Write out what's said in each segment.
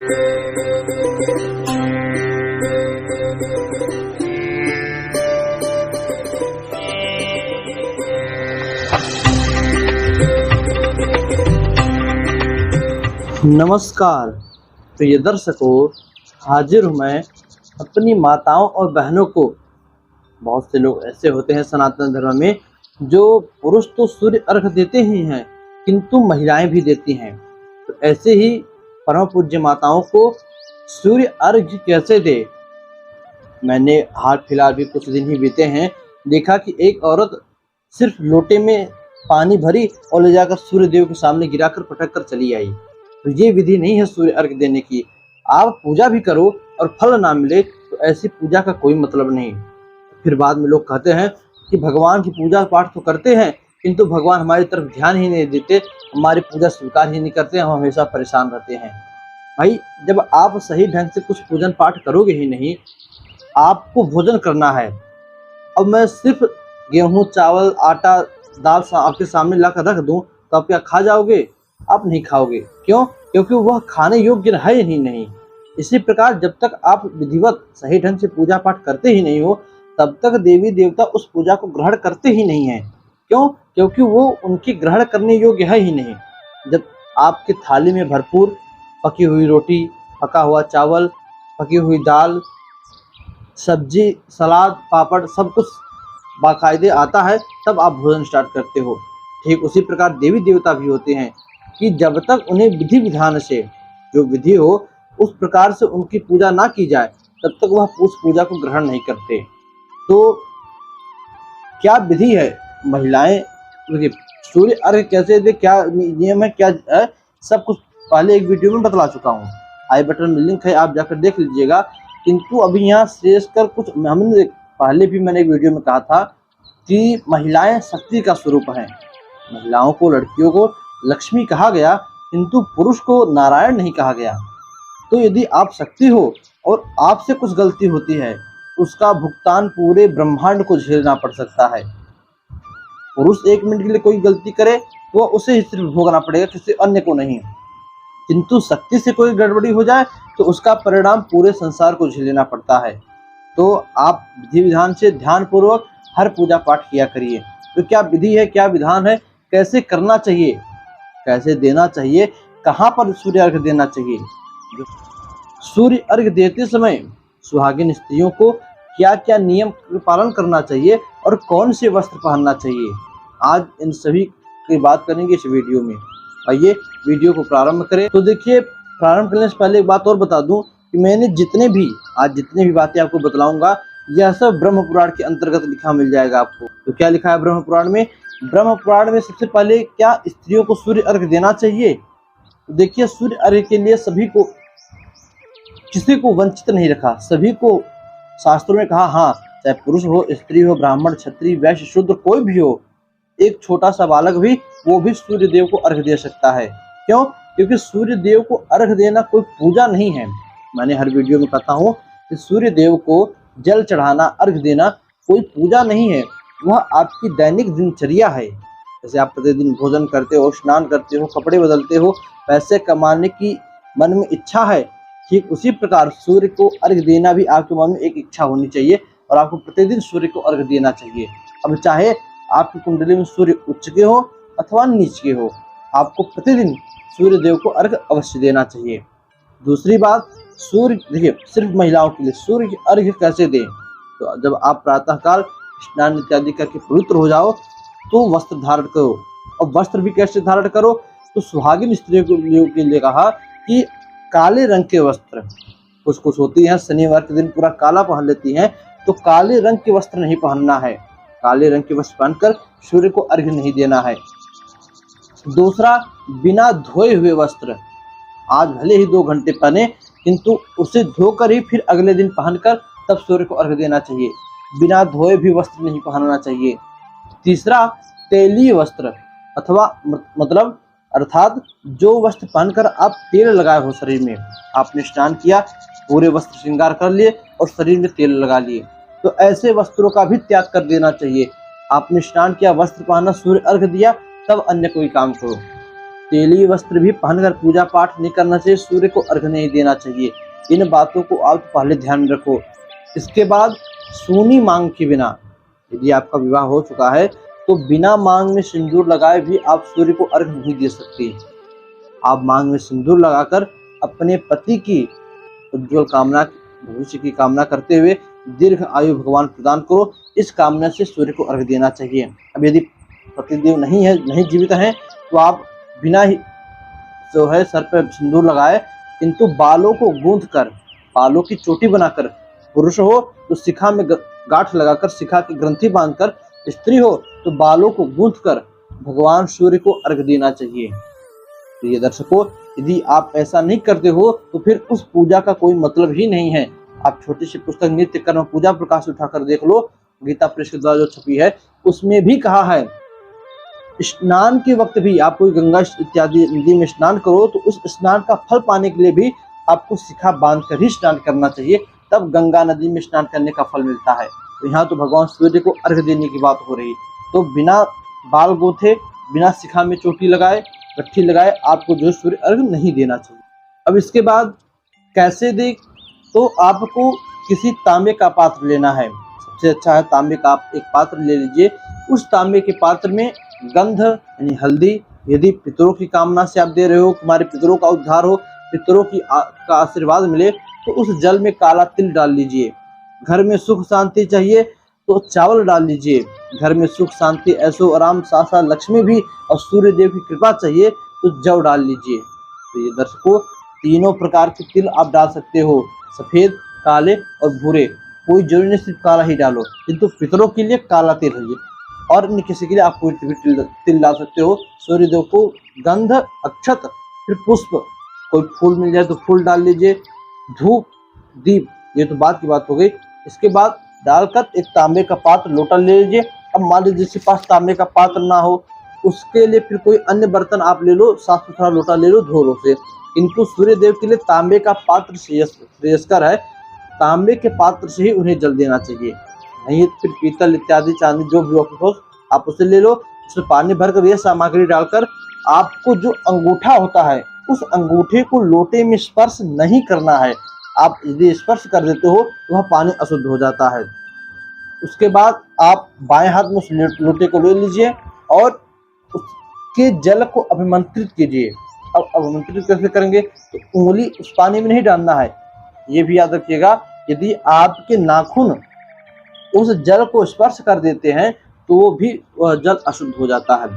नमस्कार प्रिय दर्शकों, हाजिर हूँ मैं अपनी माताओं और बहनों को। बहुत से लोग ऐसे होते हैं सनातन धर्म में जो पुरुष तो सूर्य अर्घ देते ही हैं किंतु महिलाएं भी देती हैं। तो ऐसे ही परम पूज्य माताओं को सूर्य अर्घ कैसे दे। मैंने हाल फिलहाल भी कुछ दिन ही बीते हैं देखा कि एक औरत सिर्फ लोटे में पानी भरी और ले जाकर सूर्य देव के सामने गिराकर पटक कर चली आई। तो ये विधि नहीं है सूर्य अर्घ देने की। आप पूजा भी करो और फल ना मिले तो ऐसी पूजा का कोई मतलब नहीं। फिर बाद में लोग कहते हैं कि भगवान की पूजा पाठ तो करते हैं किंतु भगवान हमारी तरफ ध्यान ही नहीं देते, हमारी पूजा स्वीकार ही नहीं करते, हम हमेशा परेशान रहते हैं। भाई, जब आप सही ढंग से कुछ पूजन पाठ करोगे ही नहीं, आपको भोजन करना है। अब मैं सिर्फ गेहूं, चावल, आटा, दाल आपके सामने ला कर रख दूं तो आप क्या खा जाओगे? आप नहीं खाओगे। क्यों? क्योंकि वह खाने योग्य है ही नहीं। इसी प्रकार जब तक आप विधिवत सही ढंग से पूजा पाठ करते ही नहीं हो तब तक देवी देवता उस पूजा को ग्रहण करते ही नहीं है। क्यों? क्योंकि वो उनकी ग्रहण करने योग्य है ही नहीं। जब आपकी थाली में भरपूर पकी हुई रोटी, पका हुआ चावल, पकी हुई दाल, सब्जी, सलाद, पापड़ सब कुछ बाकायदे आता है तब आप भोजन स्टार्ट करते हो। ठीक उसी प्रकार देवी देवता भी होते हैं कि जब तक उन्हें विधि विधान से, जो विधि हो उस प्रकार से उनकी पूजा ना की जाए तब तक वह उस पूजा को ग्रहण नहीं करते। तो क्या विधि है? महिलाएं सूर्य अर्घ कैसे दे, क्या नियम है, क्या है, सब कुछ पहले एक वीडियो में बतला चुका हूँ। आई बटन में लिंक है, आप जाकर देख लीजिएगा। किंतु अभी यहाँ शेष कर कुछ हमने पहले भी मैंने एक वीडियो में कहा था कि महिलाएं शक्ति का स्वरूप हैं। महिलाओं को, लड़कियों को लक्ष्मी कहा गया किंतु पुरुष को नारायण नहीं कहा गया। तो यदि आप शक्ति हो और आपसे कुछ गलती होती है उसका भुगतान पूरे ब्रह्मांड को झेलना पड़ सकता है। पुरुष 1 मिनट के लिए कोई गलती करे तो उसे ही सिर्फ भोगना पड़ेगा, किसी अन्य को नहीं। किंतु शक्ति से कोई गड़बड़ी हो जाए तो उसका परिणाम पूरे संसार को झेलना पड़ता है। तो आप विधि विधान से ध्यान पूर्वक हर पूजा पाठ किया करिए। तो क्या विधि है, क्या विधान है, कैसे करना चाहिए, कैसे देना चाहिए, कहाँ पर सूर्य अर्घ देना चाहिए। सूर्य अर्घ देते समय सुहागिन स्त्रियों को क्या क्या नियम पालन करना चाहिए और कौन से वस्त्र पहनना चाहिए, आज इन सभी की बात करेंगे इस वीडियो में। आइए वीडियो को प्रारंभ करें। तो देखिए, प्रारंभ करने से पहले एक बात और बता दूं कि मैंने जितने भी बातें आपको बतलाऊंगा यह सब ब्रह्म पुराण के अंतर्गत लिखा मिल जाएगा आपको। तो क्या लिखा है ब्रह्म पुराण में? ब्रह्म पुराण में सबसे पहले क्या स्त्रियों को सूर्य अर्घ देना चाहिए? तो देखिए, सूर्य अर्घ के लिए सभी को, किसी को वंचित नहीं रखा। सभी को शास्त्रों में कहा, हाँ, चाहे पुरुष हो, स्त्री हो, ब्राह्मण, क्षत्रिय, वैश्य, शूद्र, कोई भी हो, एक छोटा सा बालक भी, वो भी सूर्य देव को अर्घ दे सकता है। क्यों? क्योंकि सूर्य देव को अर्घ देना कोई पूजा नहीं है। मैंने हर वीडियो में कहता हूँ कि सूर्य देव को जल चढ़ाना, अर्घ देना कोई पूजा नहीं है, वह आपकी दैनिक दिनचर्या है। जैसे आप प्रतिदिन भोजन करते हो, स्नान करते हो, कपड़े बदलते हो, पैसे कमाने की मन में इच्छा है, ठीक उसी प्रकार सूर्य को अर्घ देना भी आपके मन में एक इच्छा होनी चाहिए और आपको प्रतिदिन सूर्य को अर्घ देना चाहिए। अब चाहे आपकी कुंडली में सूर्य उच्च के हो अथवा नीच के हो, आपको प्रतिदिन सूर्य देव को अर्घ अवश्य देना चाहिए। दूसरी बात, सूर्य, देखिए, सिर्फ महिलाओं के लिए सूर्य की अर्घ कैसे दें? तो जब आप प्रातःकाल स्नान इत्यादि करके पवित्र हो जाओ तो वस्त्र धारण करो। और वस्त्र भी कैसे धारण करो? तो सुहागिन स्त्रियों के लिए कहा कि काले रंग के वस्त्र, कुछ होती हैं शनिवार के दिन पूरा काला पहन लेती हैं, तो काले रंग के वस्त्र नहीं पहनना है। काले रंग के वस्त्र पहनकर सूर्य को अर्घ नहीं देना है। दूसरा, बिना धोए हुए वस्त्र, आज भले ही 2 घंटे पहने किंतु उसे धोकर ही फिर अगले दिन पहनकर तब सूर्य को अर्घ देना चाहिए। बिना धोए भी वस्त्र नहीं पहनना चाहिए। तीसरा, तेलीय वस्त्र अथवा अर्थात जो वस्त्र पहनकर आप तेल लगाए हो शरीर में, आपने स्नान किया, पूरे वस्त्र श्रृंगार कर लिए और शरीर में तेल लगा लिए, तो ऐसे वस्त्रों का भी त्याग कर देना चाहिए। आपने स्नान किया, वस्त्र पहना, सूर्य अर्घ दिया, तब अन्य कोई काम करो। तेलीय वस्त्र भी पहनकर पूजा पाठ नहीं करना चाहिए, सूर्य को अर्घ नहीं देना चाहिए। इन बातों को आप पहले ध्यान में रखो। इसके बाद सूनी मांग के बिना, यदि आपका विवाह हो चुका है तो बिना मांग में सिंदूर लगाए भी आप सूर्य को अर्घ नहीं दे सकते। आप मांग में सिंदूर लगाकर अपने पति की उज्जवल कामना, भविष्य की कामना करते हुए दीर्घ आयु भगवान प्रदान करो, इस कामना से सूर्य को अर्घ देना चाहिए। अब यदि पतिदेव नहीं जीवित हैं तो आप बिना ही जो है सर पर सिंदूर लगाए, किंतु बालों को गूंथ कर, बालों की चोटी बनाकर, पुरुष हो तो शिखा में गांठ लगाकर, शिखा की ग्रंथि बांधकर, स्त्री हो तो बालों को गूंथ कर भगवान सूर्य को अर्घ देना चाहिए। तो ये दर्शकों, यदि आप ऐसा नहीं करते हो तो फिर उस पूजा का कोई मतलब ही नहीं है। आप छोटी सी पुस्तक नित्य कर्म पूजा प्रकाश उठाकर देख लो, गीता प्रेस के द्वारा जो छपी है, उसमें भी कहा है स्नान के वक्त भी आप कोई गंगा इत्यादि नदी में स्नान करो तो उस स्नान का फल पाने के लिए भी आपको शिखा बांध कर ही स्नान करना चाहिए, तब गंगा नदी में स्नान करने का फल मिलता है। तो यहाँ तो भगवान सूर्य को अर्घ देने की बात हो रही, तो बिना बाल गोथे, बिना शिखा में चोटी लगाए, गट्ठी लगाए आपको जो सूर्य अर्घ नहीं देना चाहिए। अब इसके बाद कैसे दे, तो आपको किसी तांबे का पात्र लेना है। सबसे अच्छा है तांबे का आप एक पात्र ले लीजिए। उस तांबे के पात्र में गंध यानी हल्दी, यदि पितरों की कामना से आप दे रहे हो, तुम्हारे पितरों का उद्धार हो, पितरों का आशीर्वाद मिले, तो उस जल में काला तिल डाल लीजिए। घर में सुख शांति चाहिए तो चावल डाल लीजिए। घर में सुख शांति ऐशो आराम सासा लक्ष्मी भी और सूर्य देव की कृपा चाहिए तो जव डाल लीजिए। तो ये दर्शकों, तीनों प्रकार के तिल आप डाल सकते हो, सफेद, काले और भूरे। कोई जरूरी नहीं सिर्फ काला ही डालो, किंतु पितरों के लिए काला तिल है, और अन्य किसी के लिए आप कोई तिल डाल सकते हो। सूर्य देव को गंध, अक्षत, फिर पुष्प, कोई फूल मिल जाए तो फूल डाल लीजिए, धूप, दीप, ये तो बात की बात हो गई। इसके बाद डालकर एक तांबे का पात्र, लोटा ले लीजिए। अब मान लीजिए जिसके पास तांबे का पात्र ना हो, उसके लिए फिर कोई अन्य बर्तन आप ले लो, साफ सुथरा लोटा ले लो धोलो से, किंतु सूर्य देव के लिए तांबे का पात्र श्रेयस्कर है। तांबे के पात्र से ही उन्हें जल देना चाहिए, नहीं फिर पीतल इत्यादि चांदी जो भी हो आप उसे ले लो। उसमें पानी भरकर यह सामग्री डालकर आपको जो अंगूठा होता है, उस अंगूठे को लोटे में स्पर्श नहीं करना है। आप यदि स्पर्श कर देते हो तो वह पानी अशुद्ध हो जाता है। उसके बाद आप बाएं हाथ में उस लोटे को ले लीजिए और उसके जल को अभिमंत्रित कीजिए। अब अभिमंत्रित कैसे करेंगे, तो उंगली उस पानी में नहीं डालना है। ये भी याद रखिएगा, यदि आपके नाखून उस जल को स्पर्श कर देते हैं तो वो भी वह जल अशुद्ध हो जाता है।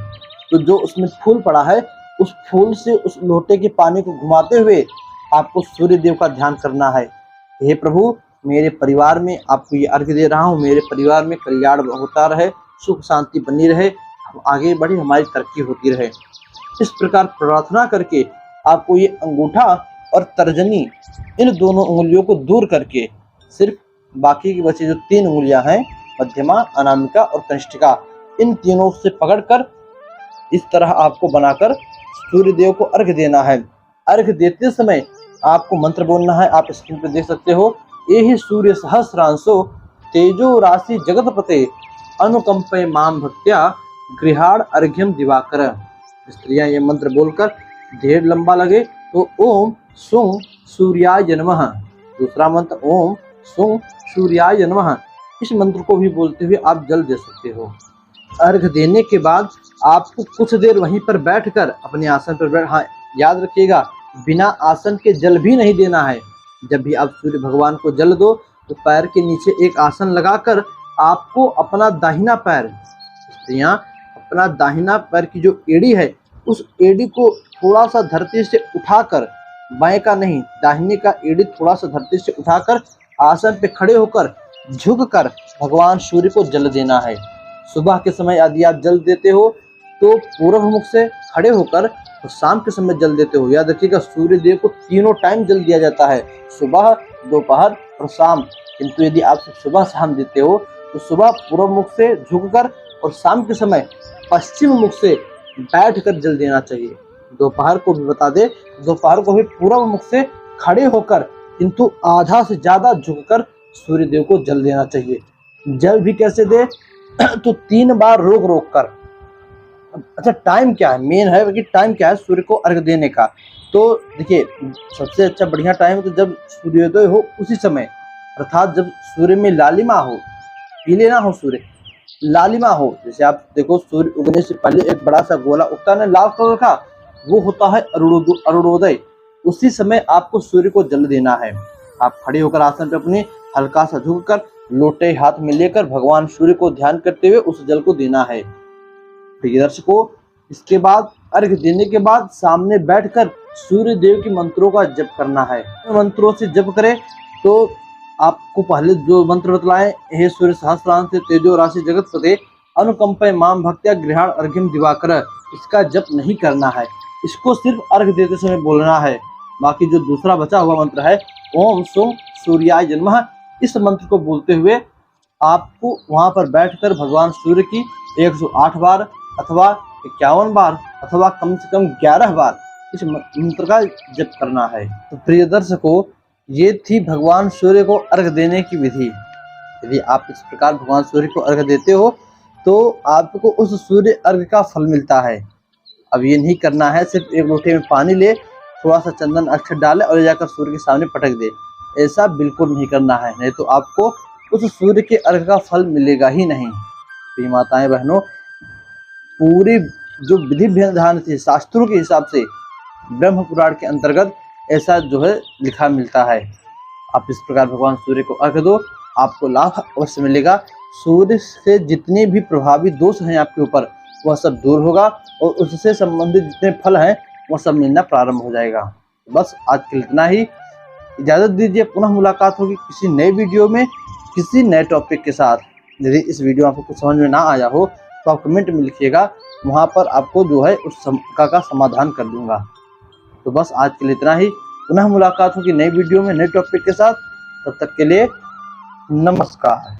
तो जो उसमें फूल पड़ा है, उस फूल से उस लोटे के पानी को घुमाते हुए आपको सूर्य देव का ध्यान करना है। हे प्रभु, मेरे परिवार में आपको ये अर्घ्य दे रहा हूँ, मेरे परिवार में कल्याण होता रहे, सुख शांति बनी रहे, हम आगे बढ़े, हमारी तरक्की होती रहे। इस प्रकार प्रार्थना करके आपको ये अंगूठा और तर्जनी, इन दोनों उंगलियों को दूर करके सिर्फ बाकी की बची जो 3 उंगलियां हैं, मध्यमा, अनामिका और कनिष्ठिका, इन तीनों से पकड़कर इस तरह आपको बनाकर सूर्य देव को अर्घ्य देना है। अर्घ्य देते समय आपको मंत्र बोलना है, आप स्क्रीन पर देख सकते हो। ये ही सूर्य सहस्रांशो तेजो राशि जगतपते अनुकंपे माम भक्त्या गृहाण अर्घ्यम दिवाकर। स्त्रियां ये मंत्र बोलकर ढेर लंबा लगे तो ओम सुं सूर्याय नमः, दूसरा मंत्र ओम सुं सूर्याय नमः, इस मंत्र को भी बोलते हुए आप जल दे सकते हो। अर्घ देने के बाद आपको कुछ देर वहीं पर बैठकर अपने आसन पर हाँ याद रखिएगा, बिना आसन के जल भी नहीं देना है। जब भी आप सूर्य भगवान को जल दो तो पैर के नीचे एक आसन लगाकर आपको अपना दाहिना पैर, स्त्रियां अपना दाहिना पैर की जो एड़ी है, उस एड़ी को थोड़ा सा धरती से उठाकर, बाएं का नहीं दाहिने का एड़ी थोड़ा सा धरती से उठाकर आसन पे खड़े होकर झुककर भगवान सूर्य को जल देना है। सुबह के समय यदि आप जल देते हो तो पूर्व मुख से खड़े होकर, और शाम के समय जल देते हो। याद रखिएगा, सूर्य देव को तीनों टाइम जल दिया जाता है, सुबह, दोपहर और शाम। किंतु यदि आप सुबह शाम देते हो तो सुबह पूर्व मुख से झुककर और शाम के समय पश्चिम मुख से बैठकर जल देना चाहिए। दोपहर को भी बता दे, दोपहर को भी पूर्व मुख से खड़े होकर किंतु आधा से ज्यादा झुककर सूर्य देव को जल देना चाहिए। जल भी कैसे दे, तो 3 बार रोक रोक कर, अच्छा, टाइम क्या है, मेन है कि टाइम क्या है सूर्य को अर्घ देने का। तो देखिए, सबसे अच्छा बढ़िया टाइम तो जब सूर्योदय हो उसी समय, अर्थात जब सूर्य में लालिमा हो, पीले ना हो सूर्य, लालिमा हो। जैसे आप देखो, सूर्य उगने से पहले एक बड़ा सा गोला उगता है ना लाल कलर का, वो होता है अरुणोदय। उसी समय आपको सूर्य को जल देना है। आप खड़े होकर आसन पे अपने हल्का सा झुककर लोटे हाथ में लेकर भगवान सूर्य को ध्यान करते हुए उस जल को देना है। प्रिय दर्शकों, इसके बाद अर्घ देने के बाद सामने बैठकर सूर्य देव के मंत्रों का जप करना है। मंत्रों से जप करें तो आपको पहले जो मंत्र बतलाएं, हे सूर्य सहस्रांश से तेजो राशि जगतपते अनुकंपय माम भक्त्या गृहाण अर्घ्यम दिवाकर, इसका जप नहीं करना है, इसको सिर्फ अर्घ देते समय बोलना है। बाकी जो दूसरा बचा हुआ मंत्र है, ओम सोम सूर्याय नमः, इस मंत्र को बोलते हुए आपको वहां पर बैठकर भगवान सूर्य की 108 बार अथवा 51 बार अथवा कम से कम 11 बार इस मंत्र का जप करना है। तो प्रिय दर्शकों, ये थी भगवान सूर्य को अर्घ देने की विधि। यदि आप इस प्रकार भगवान सूर्य को अर्घ देते हो तो आपको उस सूर्य अर्घ का फल मिलता है। अब ये नहीं करना है सिर्फ एक लोटे में पानी ले, थोड़ा सा चंदन अक्षत डाले और जाकर सूर्य के सामने पटक दे, ऐसा बिल्कुल नहीं करना है, नहीं तो आपको उस सूर्य के अर्घ का फल मिलेगा ही नहीं। तो माताएं बहनों, पूरी जो विधि विधान थी शास्त्रों के हिसाब से ब्रह्म पुराण के अंतर्गत ऐसा जो है लिखा मिलता है। आप इस प्रकार भगवान सूर्य को अर्घ दो, आपको लाभ अवश्य मिलेगा। सूर्य से जितने भी प्रभावी दोष हैं आपके ऊपर, वह सब दूर होगा और उससे संबंधित जितने फल हैं वह सब मिलना प्रारंभ हो जाएगा। बस आज के लिए इतना ही, इजाज़त दीजिए। पुनः मुलाकात होगी किसी नए वीडियो में, किसी नए टॉपिक के साथ। यदि इस वीडियो आपको कुछ समझ में ना आया हो तो आप कमेंट में लिखिएगा, वहाँ पर आपको जो है उस समस्या का समाधान कर दूंगा। तो बस आज के लिए इतना ही, पुनः मुलाकात होगी नई वीडियो में नए टॉपिक के साथ। तब तक के लिए नमस्कार।